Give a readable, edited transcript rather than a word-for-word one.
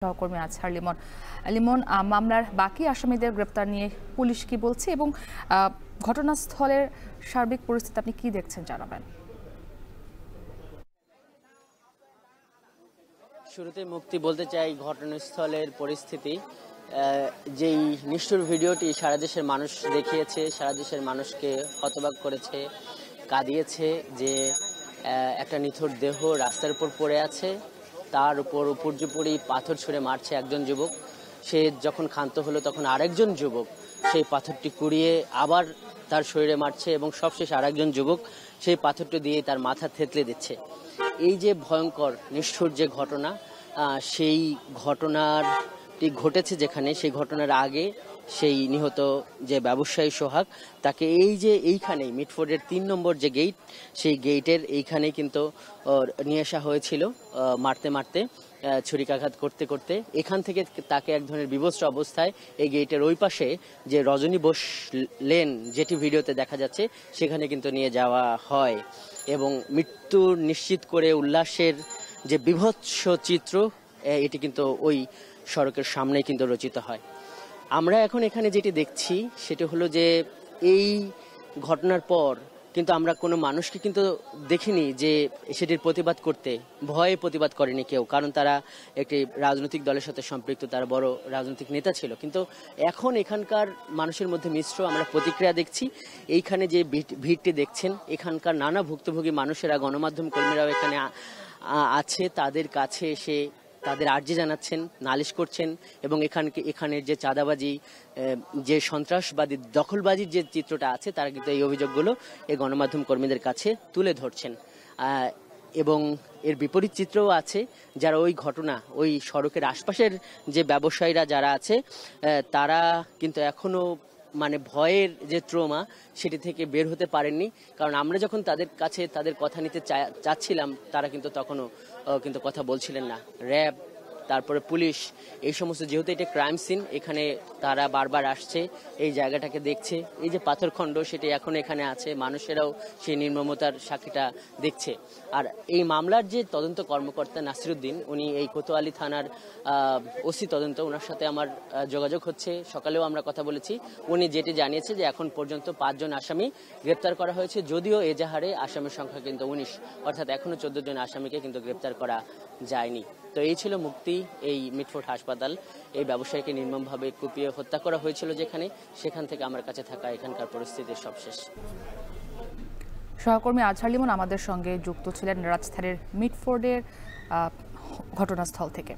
সহকর্মী আজহার লিমন। লিমন, মামলার বাকি আসামিদের গ্রেপ্তার নিয়ে পুলিশ কি বলছে এবং ঘটনাস্থলের সার্বিক পরিস্থিতি আপনি কি দেখছেন জানাবেন। শুরুতে মুক্তি বলতে চাই ঘটনাস্থলের পরিস্থিতি, যেই নিষ্ঠুর ভিডিওটি সারা দেশের মানুষ দেখিয়েছে, সারা দেশের মানুষকে হতবাক করেছে, কাঁদিয়েছে যে একটা নিথর দেহ রাস্তার উপর পড়ে আছে, তার উপর উপর্যুপরি পাথর ছুঁড়ে মারছে একজন যুবক। সে যখন ক্ষান্ত হলো তখন আরেকজন যুবক সেই পাথরটি কুড়িয়ে আবার তার শরীরে মারছে এবং সবশেষ আরেকজন যুবক সেই পাথরটি দিয়ে তার মাথা থেতলে দিচ্ছে। এই যে ভয়ঙ্কর নিষ্ঠুর যে ঘটনা, সেই ঘটনাটি ঘটেছে যেখানে, সেই ঘটনার আগে সেই নিহত যে ব্যবসায়ী সোহাগ, তাকে এই যে এইখানেই মিটফোর্ডের ৩ নম্বর যে গেট, সেই গেটের এইখানেই কিন্তু নিয়ে আসা হয়েছিল মারতে মারতে, ছুরিকাঘাত করতে করতে। এখান থেকে তাকে এক ধরনের বিভৎস অবস্থায় এই গেটের ওই পাশে যে রজনী বোস লেন, যেটি ভিডিওতে দেখা যাচ্ছে, সেখানে কিন্তু নিয়ে যাওয়া হয় এবং মৃত্যু নিশ্চিত করে উল্লাসের যে বিভৎস চিত্র, এটি কিন্তু ওই সড়কের সামনেই কিন্তু রচিত হয়। আমরা এখন এখানে যেটি দেখছি সেটি হলো যে এই ঘটনার পর কিন্তু আমরা কোনো মানুষকে কিন্তু দেখিনি যে সেটির প্রতিবাদ করতে, ভয়ে প্রতিবাদ করেনি কেউ, কারণ তারা একটি রাজনৈতিক দলের সাথে সম্পৃক্ত, তারা বড় রাজনৈতিক নেতা ছিল। কিন্তু এখন এখানকার মানুষের মধ্যে মিশ্র আমরা প্রতিক্রিয়া দেখছি। এইখানে যে ভিড়টি দেখছেন, এখানকার নানা ভুক্তভোগী মানুষেরা, গণমাধ্যম কর্মীরাও এখানে আছে, তাদের কাছে এসে তাদের আর্জি জানাচ্ছেন, নালিশ করছেন এবং এখানের যে চাঁদাবাজি, যে সন্ত্রাসবাদী দখলবাজির যে চিত্রটা আছে, তারা কিন্তু এই অভিযোগগুলো এই গণমাধ্যম কর্মীদের কাছে তুলে ধরছেন। এবং এর বিপরীত চিত্রও আছে, যারা ওই ঘটনা, ওই সড়কের আশপাশের যে ব্যবসায়ীরা যারা আছে, তারা কিন্তু এখনো মানে ভয়ের যে ট্রমা, সেটি থেকে বের হতে পারেননি। কারণ আমরা যখন তাদের কাছে তাদের কথা নিতে চাচ্ছিলাম, তারা কিন্তু তখনও কিন্তু কথা বলছিলেন না। র্যাব, তারপরে পুলিশ, এই সমস্ত, যেহেতু এটা ক্রাইম সিন, এখানে তারা বারবার আসছে, এই জায়গাটাকে দেখছে। এই যে পাথরখণ্ড, সেটি এখন এখানে আছে, মানুষেরাও সেই নির্মমতার সাক্ষীটা দেখছে। আর এই মামলার যে তদন্ত কর্মকর্তা নাসিরউদ্দিন, উনি এই কোতোয়ালি থানার ওসি তদন্ত, ওনার সাথে আমার যোগাযোগ হচ্ছে, সকালেও আমরা কথা বলেছি। উনি যেটি জানিয়েছে যে এখন পর্যন্ত 5 জন আসামি গ্রেপ্তার করা হয়েছে, যদিও এজাহারে আসামির সংখ্যা কিন্তু 19, অর্থাৎ এখনো 14 জন আসামিকে কিন্তু গ্রেপ্তার করা যায়নি। তো এই ছিল মুক্তি। এই মিটফোর্ড হাসপাতাল, এই ব্যবসায়ীকে নির্মমভাবে কুপিয়ে হত্যা করা হয়েছিল যেখানে, সেখান থেকে আমার কাছে থাকা এখানকার পরিস্থিতির সবশেষ। সহকর্মী আজহার লিমন আমাদের সঙ্গে যুক্ত ছিলেন রাজধানীর মিটফোর্ডের ঘটনাস্থল থেকে।